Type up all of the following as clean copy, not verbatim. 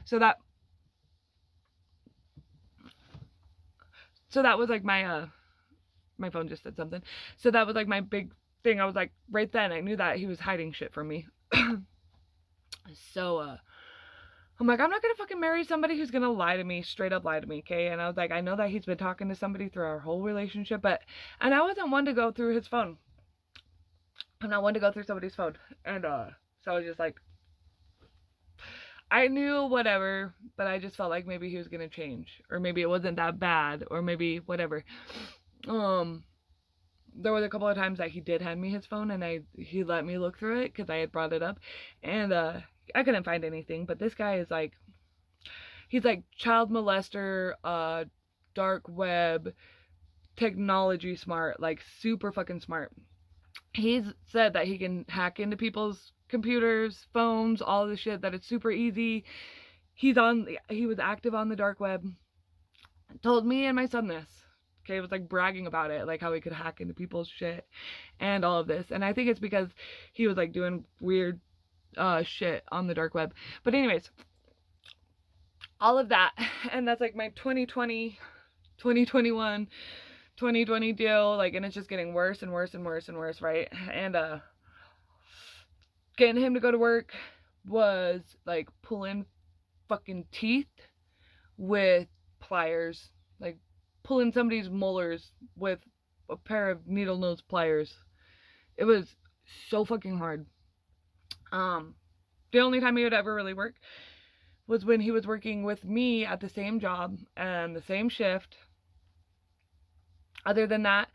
So that so that was like my phone just said something. So that was like my big thing. I was like, right then I knew that he was hiding shit from me. So I'm like, I'm not gonna fucking marry somebody who's gonna lie to me, straight up lie to me, okay? And I was like, I know that he's been talking to somebody through our whole relationship, and I wasn't one to go through his phone. I'm not one to go through somebody's phone. And so I was just like, I knew whatever, but I just felt like maybe he was gonna change. Or maybe it wasn't that bad, or maybe whatever. Um there was a couple of times that he did hand me his phone and he let me look through it because I had brought it up, and I couldn't find anything. But this guy is like, he's like child molester, dark web, technology smart, like super fucking smart. He's said that he can hack into people's computers, phones, all this shit, that it's super easy. He was active on the dark web. Told me and my son this. Okay, it was like bragging about it, like how he could hack into people's shit and all of this. And I think it's because he was like doing weird shit on the dark web. But anyways, all of that, and that's like my 2020, 2021, 2020 deal, like, and it's just getting worse and worse and worse and worse, right? And getting him to go to work was like pulling fucking teeth with pliers, like pulling somebody's molars with a pair of needle nose pliers. It was so fucking hard. Um, the only time he would ever really work was when he was working with me at the same job and the same shift. Other than that,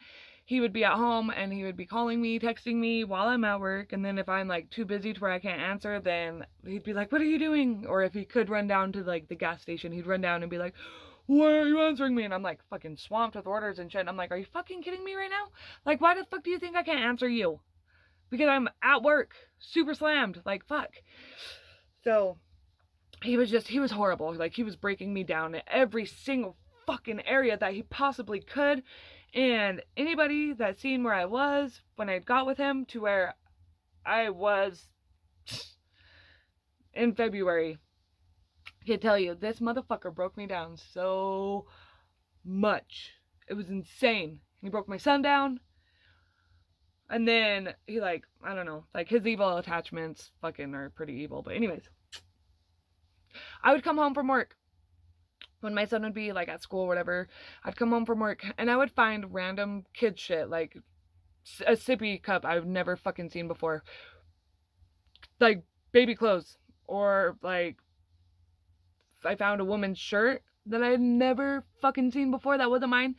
he would be at home and he would be calling me, texting me while I'm at work. And then if I'm like too busy to where I can't answer, then he'd be like, "What are you doing?" Or if he could run down to like the gas station, he'd run down and be like, "Why are you answering me?" And I'm like fucking swamped with orders and shit. And I'm like, "Are you fucking kidding me right now? Like, why the fuck do you think I can't answer you?" Because I'm at work, super slammed. Like, fuck. So he was horrible. Like, he was breaking me down in every single fucking area that he possibly could. And anybody that seen where I was when I got with him to where I was in February can tell you this motherfucker broke me down so much. It was insane. He broke my son down. And then he, like, I don't know, like his evil attachments fucking are pretty evil. But anyways, I would come home from work when my son would be like at school or whatever. I'd come home from work and I would find random kid shit, like a sippy cup I've never fucking seen before, like baby clothes, or like I found a woman's shirt that I had never fucking seen before that wasn't mine.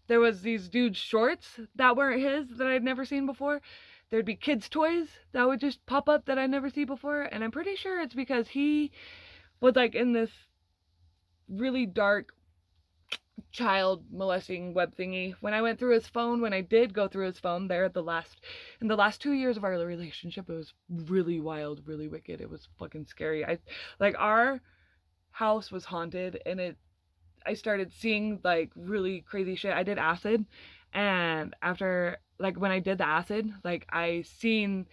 There was these dude's shorts that weren't his that I'd never seen before. There'd be kids' toys that would just pop up that I'd never seen before. And I'm pretty sure it's because he was like in this really dark child molesting web thingy. When I went through his phone, when I did go through his phone there in the last 2 years of our relationship, it was really wild, really wicked. It was fucking scary. Our house was haunted, and I started seeing like really crazy shit. I did acid, and after, like, when I did the acid, like, I seen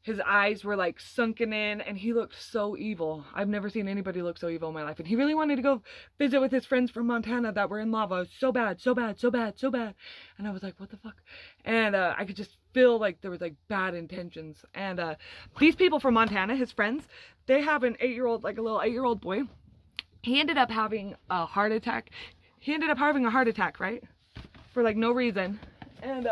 his eyes were like sunken in and he looked so evil. I've never seen anybody look so evil in my life. And he really wanted to go visit with his friends from Montana that were in lava so bad, so bad, so bad, so bad. And I was like, what the fuck? And I could just feel like there was like bad intentions. And these people from Montana, his friends, they have an 8-year-old, like a little 8-year-old boy. He ended up having a heart attack. He ended up having a heart attack, right? For like no reason. And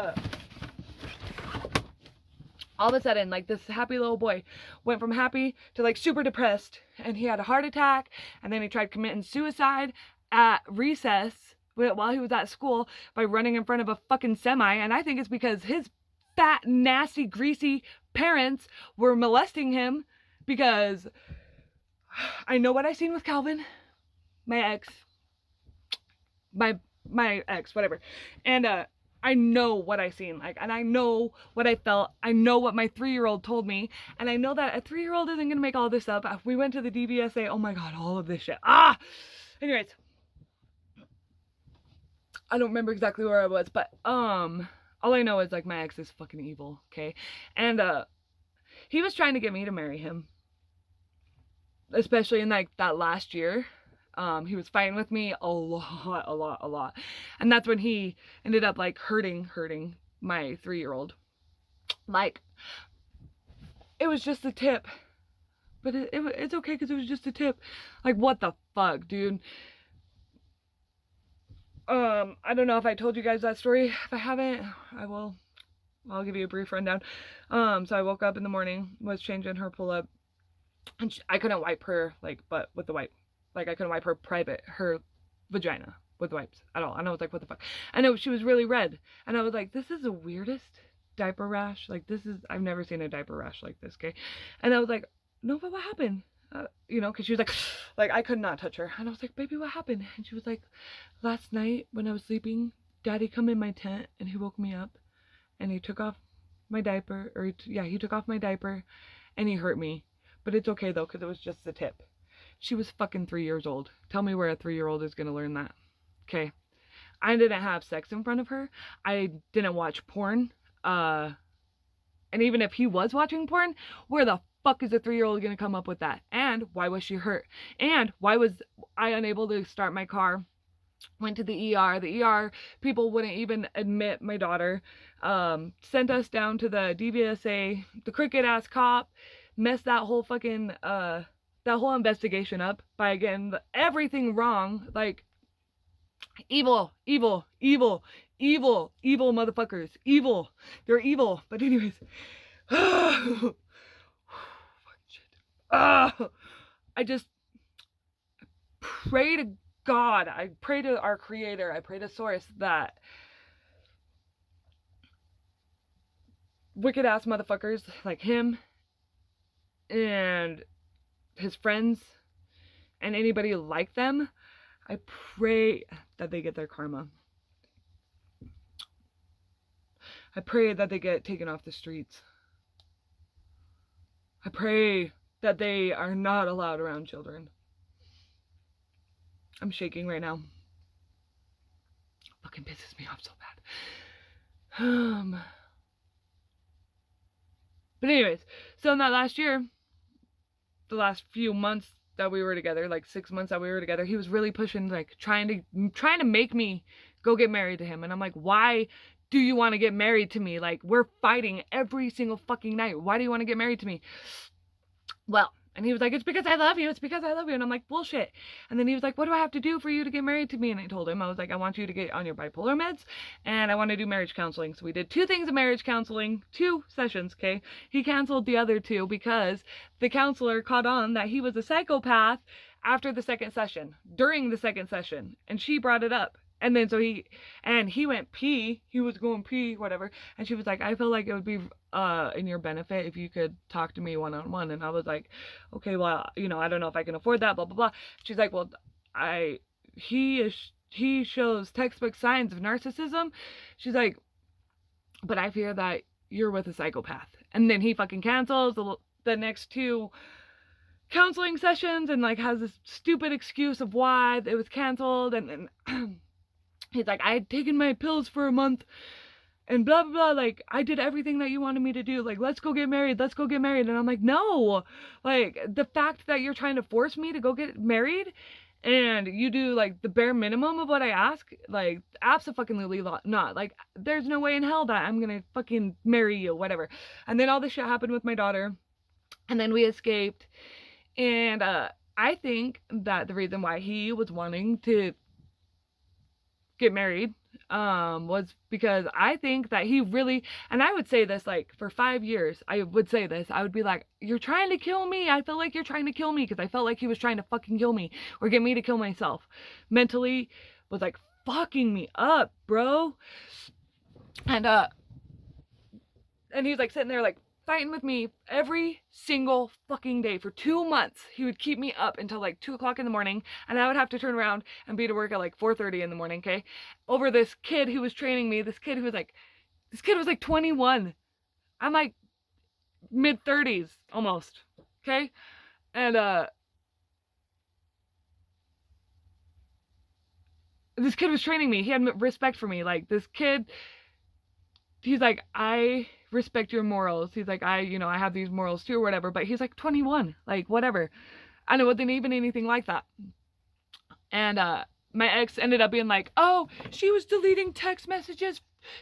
all of a sudden, like, this happy little boy went from happy to like super depressed, and he had a heart attack, and then he tried committing suicide at recess while he was at school by running in front of a fucking semi. And I think it's because his fat, nasty, greasy parents were molesting him, because I know what I seen with Calvin, my ex, my ex, whatever. And I know what I seen, like, and I know what I felt. I know what my 3-year-old told me, and I know that a 3-year-old isn't gonna make all this up. We went to the DVSA. Oh my god, all of this shit. Anyways, I don't remember exactly where I was, but all I know is like my ex is fucking evil, okay? And he was trying to get me to marry him. especially in like that last year. He was fighting with me a lot. And that's when he ended up like hurting my 3-year-old. Like, it was just a tip. But it's okay because it was just a tip. Like, what the fuck, dude? I don't know if I told you guys that story. If I haven't, I'll give you a brief rundown. So I woke up in the morning, was changing her pull-up, and I couldn't wipe her, like, butt with the wipe. Like, I couldn't wipe her vagina with the wipes at all. And I was like, what the fuck? And she was really red. And I was like, this is the weirdest diaper rash. Like, I've never seen a diaper rash like this, okay? And I was like, no, but what happened? Because she was like, I could not touch her. And I was like, baby, what happened? And she was like, last night when I was sleeping, Daddy come in my tent and he woke me up and he took off my diaper, he took off my diaper and he hurt me. But it's okay though, because it was just a tip. She was fucking 3 years old. Tell me where a 3-year-old is gonna learn that. Okay. I didn't have sex in front of her. I didn't watch porn. And even if he was watching porn, where the fuck is a 3-year-old gonna come up with that? And why was she hurt? And why was I unable to start my car? Went to the ER. The ER people wouldn't even admit my daughter. Sent us down to the DVSA. The crooked ass cop messed that whole fucking that whole investigation up by getting everything wrong. Like, evil motherfuckers. Evil. They're evil. But anyways. I just pray to God. I pray to our creator. I pray to source that wicked ass motherfuckers like him and his friends and anybody like them, I pray that they get their karma. I pray that they get taken off the streets. I pray that they are not allowed around children. I'm shaking right now. Fucking pisses me off so bad. But anyways, so in that last year, the last few months that we were together, like 6 months that we were together, he was really pushing, like trying to make me go get married to him. And I'm like, why do you want to get married to me? Like, we're fighting every single fucking night. Why do you want to get married to me? Well, and he was like, it's because I love you. It's because I love you. And I'm like, bullshit. And then he was like, what do I have to do for you to get married to me? And I told him, I was like, I want you to get on your bipolar meds and I want to do marriage counseling. So we did 2 things of marriage counseling, 2 sessions, okay? He canceled the other 2 because the counselor caught on that he was a psychopath after the second session, during the second session. And she brought it up. And then so he went pee, he was going pee, whatever. And she was like, I feel like it would be in your benefit if you could talk to me one-on-one. And I was like, okay, well, I don't know if I can afford that, blah, blah, blah. She's like, well, he shows textbook signs of narcissism. She's like, but I fear that you're with a psychopath. And then he fucking cancels the next 2 counseling sessions and like has this stupid excuse of why it was canceled. And then he's like, I had taken my pills for a month and blah, blah, blah. Like, I did everything that you wanted me to do. Like, let's go get married. Let's go get married. And I'm like, no. Like, the fact that you're trying to force me to go get married and you do, like, the bare minimum of what I ask, like, absolutely not. Like, there's no way in hell that I'm gonna fucking marry you, whatever. And then all this shit happened with my daughter. And then we escaped. And I think that the reason why he was wanting to get married was because I think that he really, and I would say this like for 5 years, I would say this, I would be like, you're trying to kill me. I feel like you're trying to kill me, because I felt like he was trying to fucking kill me or get me to kill myself. Mentally was like fucking me up, bro. And he was like sitting there like fighting with me every single fucking day for 2 months. He would keep me up until like 2 o'clock in the morning, and I would have to turn around and be to work at like 4:30 in the morning, okay? Over this kid who was training me, this kid was like 21. I'm like mid-30s almost, okay? And this kid was training me. He had respect for me. Like, this kid, he's like, I respect your morals. He's like, I have these morals too or whatever. But he's like 21, like whatever. And it wasn't even anything like that. And my ex ended up being like, oh, she was deleting text messages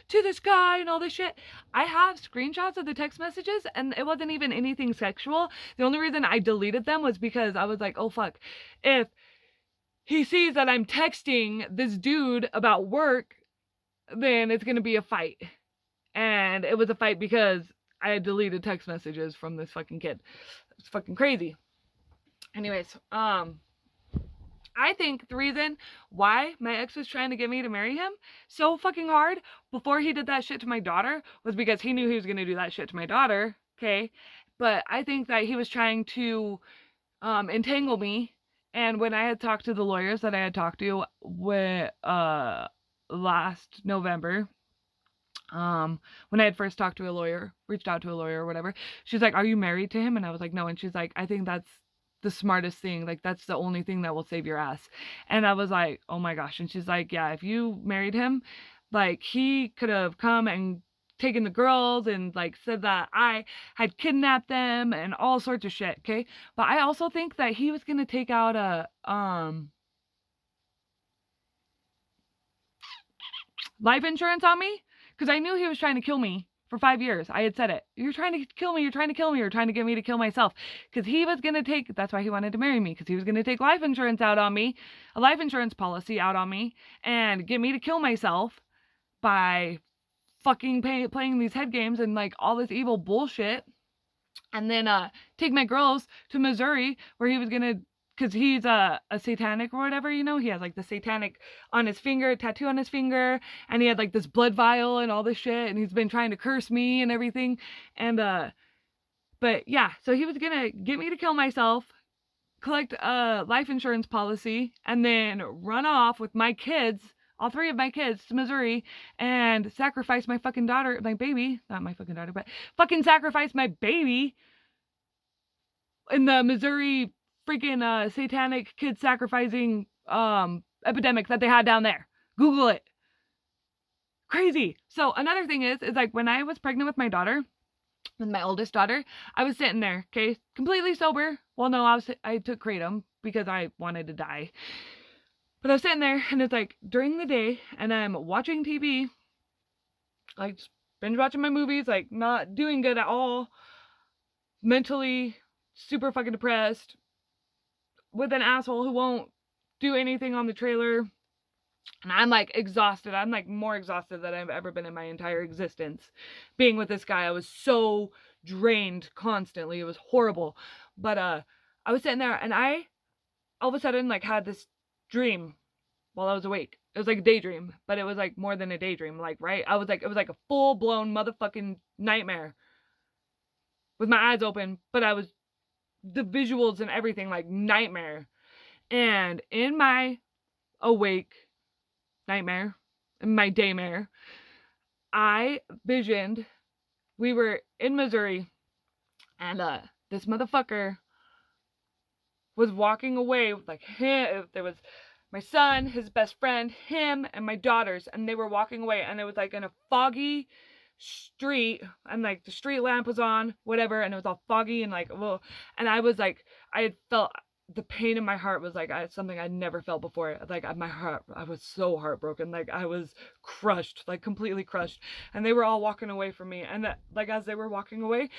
to this guy and all this shit. I have screenshots of the text messages, and it wasn't even anything sexual. The only reason I deleted them was because I was like, oh fuck, if he sees that I'm texting this dude about work, then it's gonna be a fight. And it was a fight because I had deleted text messages from this fucking kid. It's fucking crazy. Anyways, I think the reason why my ex was trying to get me to marry him so fucking hard before he did that shit to my daughter was because he knew he was gonna do that shit to my daughter, okay? But I think that he was trying to entangle me. And when I had talked to the lawyers that I had talked to with last November, when I had first talked to a lawyer, reached out to a lawyer or whatever, she's like, are you married to him? And I was like, no. And she's like, I think that's the smartest thing. Like, that's the only thing that will save your ass. And I was like, oh my gosh. And she's like, yeah, if you married him, like, he could have come and taken the girls and like said that I had kidnapped them and all sorts of shit, okay? But I also think that he was gonna take out a life insurance on me, because I knew he was trying to kill me for 5 years. I had said it. You're trying to kill me. You're trying to kill me. You're trying to get me to kill myself. Because he was going to take, that's why he wanted to marry me, because he was going to take life insurance out on me, a life insurance policy out on me, and get me to kill myself by fucking playing these head games and like all this evil bullshit. And then take my girls to Missouri, where he was going to, because he's a satanic or whatever, you know, he has like the satanic on his finger, tattoo on his finger, and he had like this blood vial and all this shit, and he's been trying to curse me and everything. And but yeah, so he was gonna get me to kill myself, collect a life insurance policy, and then run off with my kids, all 3 of my kids, to Missouri and sacrifice my fucking daughter, my baby, not my fucking daughter, but fucking sacrifice my baby in the Missouri freaking satanic kid sacrificing epidemic that they had down there. Google it. Crazy. So another thing is like when I was pregnant with my daughter, with my oldest daughter, I was sitting there, okay, completely sober. Well, no, I took kratom because I wanted to die. But I was sitting there, and it's like during the day, and I'm watching TV, like binge watching my movies, like not doing good at all, mentally super fucking depressed, with an asshole who won't do anything on the trailer. And I'm like exhausted. I'm like more exhausted than I've ever been in my entire existence. Being with this guy, I was so drained constantly. It was horrible. But I was sitting there, and I all of a sudden like had this dream while I was awake. It was like a daydream, but it was like more than a daydream. Like, right? I was like, it was like a full blown motherfucking nightmare with my eyes open, but I was the visuals and everything like nightmare. And in my awake nightmare, in my daymare, I visioned we were in Missouri, and this motherfucker was walking away with like him. There was my son, his best friend, him, and my daughters, and they were walking away, and it was like in a foggy street, and like the street lamp was on, whatever, and it was all foggy and like, whoa. And I was like, I had felt the pain in my heart was like something I'd never felt before. Like my heart, I was so heartbroken. Like I was crushed, like completely crushed. And they were all walking away from me. And like as they were walking away,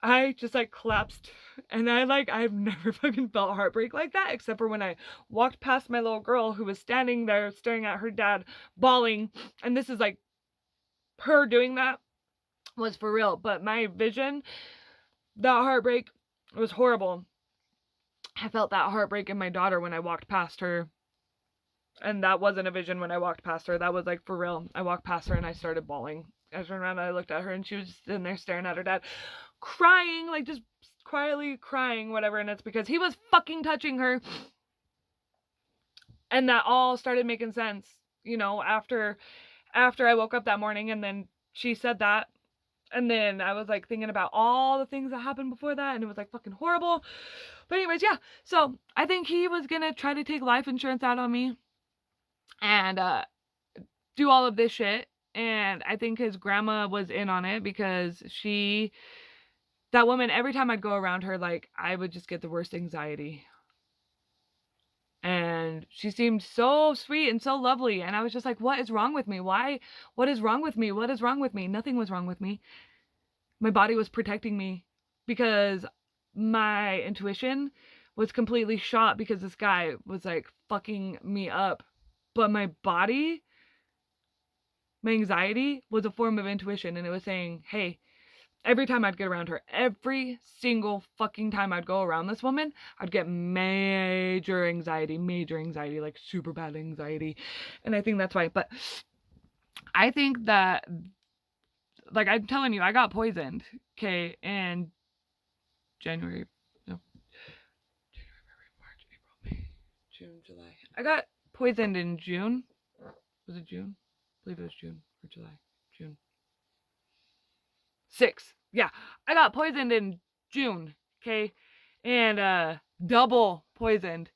I just like collapsed. And I've never fucking felt heartbreak like that, except for when I walked past my little girl who was standing there staring at her dad, bawling. And this is like her doing that was for real. But my vision, that heartbreak was horrible. I felt that heartbreak in my daughter when I walked past her. And that wasn't a vision when I walked past her. That was like for real. I walked past her and I started bawling. I turned around and I looked at her, and she was just sitting there staring at her dad, crying, like just quietly crying, whatever. And it's because he was fucking touching her. And that all started making sense, you know, after I woke up that morning, and then she said that. And then I was like thinking about all the things that happened before that, and it was like fucking horrible. But anyways, yeah. So I think he was gonna try to take life insurance out on me and do all of this shit. And I think his grandma was in on it, because that woman, every time I'd go around her, like I would just get the worst anxiety. she seemed so sweet and so lovely. And I was just like, what is wrong with me? Why? What is wrong with me? What is wrong with me? Nothing was wrong with me. My body was protecting me because my intuition was completely shot because this guy was like fucking me up. But my body, my anxiety was a form of intuition, and it was saying, hey, every time I'd get around her, every single fucking time I'd go around this woman, I'd get major anxiety, like super bad anxiety. And I think that's why. But I think that, like I'm telling you, I got poisoned, okay, in January, no, January, February, March, April, May, June, July. I got poisoned in June. Was it June? I believe it was June or July. June. 6. Yeah, I got poisoned in June, okay? And double poisoned,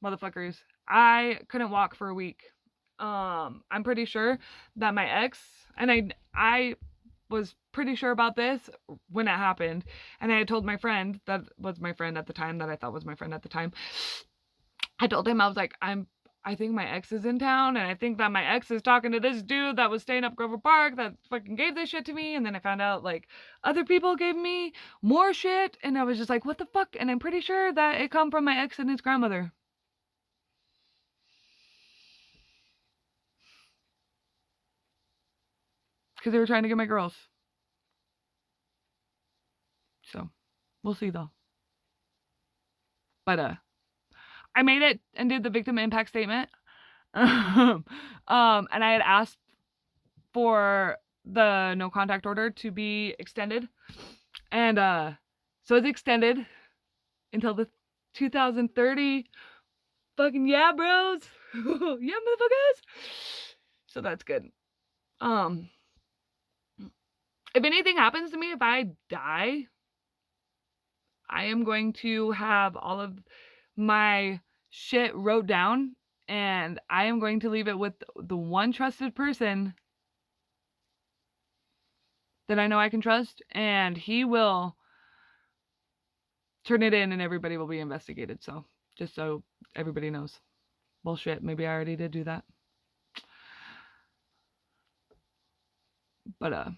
motherfuckers. I couldn't walk for a week. I'm pretty sure that my ex, and I was pretty sure about this when it happened, and I had told my friend that was my friend at the time, that I thought was my friend at the time. I told him, I was like, I think my ex is in town, and I think that my ex is talking to this dude that was staying up Grover Park that fucking gave this shit to me. And then I found out like other people gave me more shit, and I was just like, what the fuck? And I'm pretty sure that it come from my ex and his grandmother. Because they were trying to get my girls. So we'll see though. But I made it and did the victim impact statement. And I had asked for the no contact order to be extended. And so it's extended until the 2030. Fucking yeah, bros. Yeah, motherfuckers. So that's good. If anything happens to me, if I die, I am going to have all of my shit wrote down, and I am going to leave it with the one trusted person that I know I can trust, and he will turn it in and everybody will be investigated. So just so everybody knows. Bullshit, maybe I already did do that. But I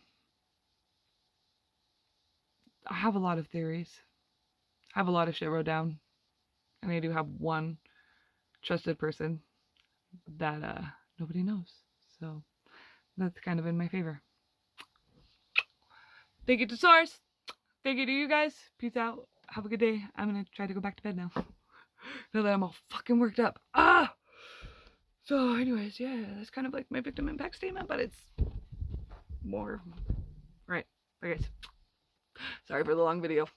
have a lot of theories. I have a lot of shit wrote down. And I do have one trusted person that nobody knows. So that's kind of in my favor. Thank you to Source. Thank you to you guys. Peace out. Have a good day. I'm going to try to go back to bed now. Now that I'm all fucking worked up. So anyways, yeah, that's kind of like my victim impact statement, but it's more. Right. Bye guys. Sorry for the long video.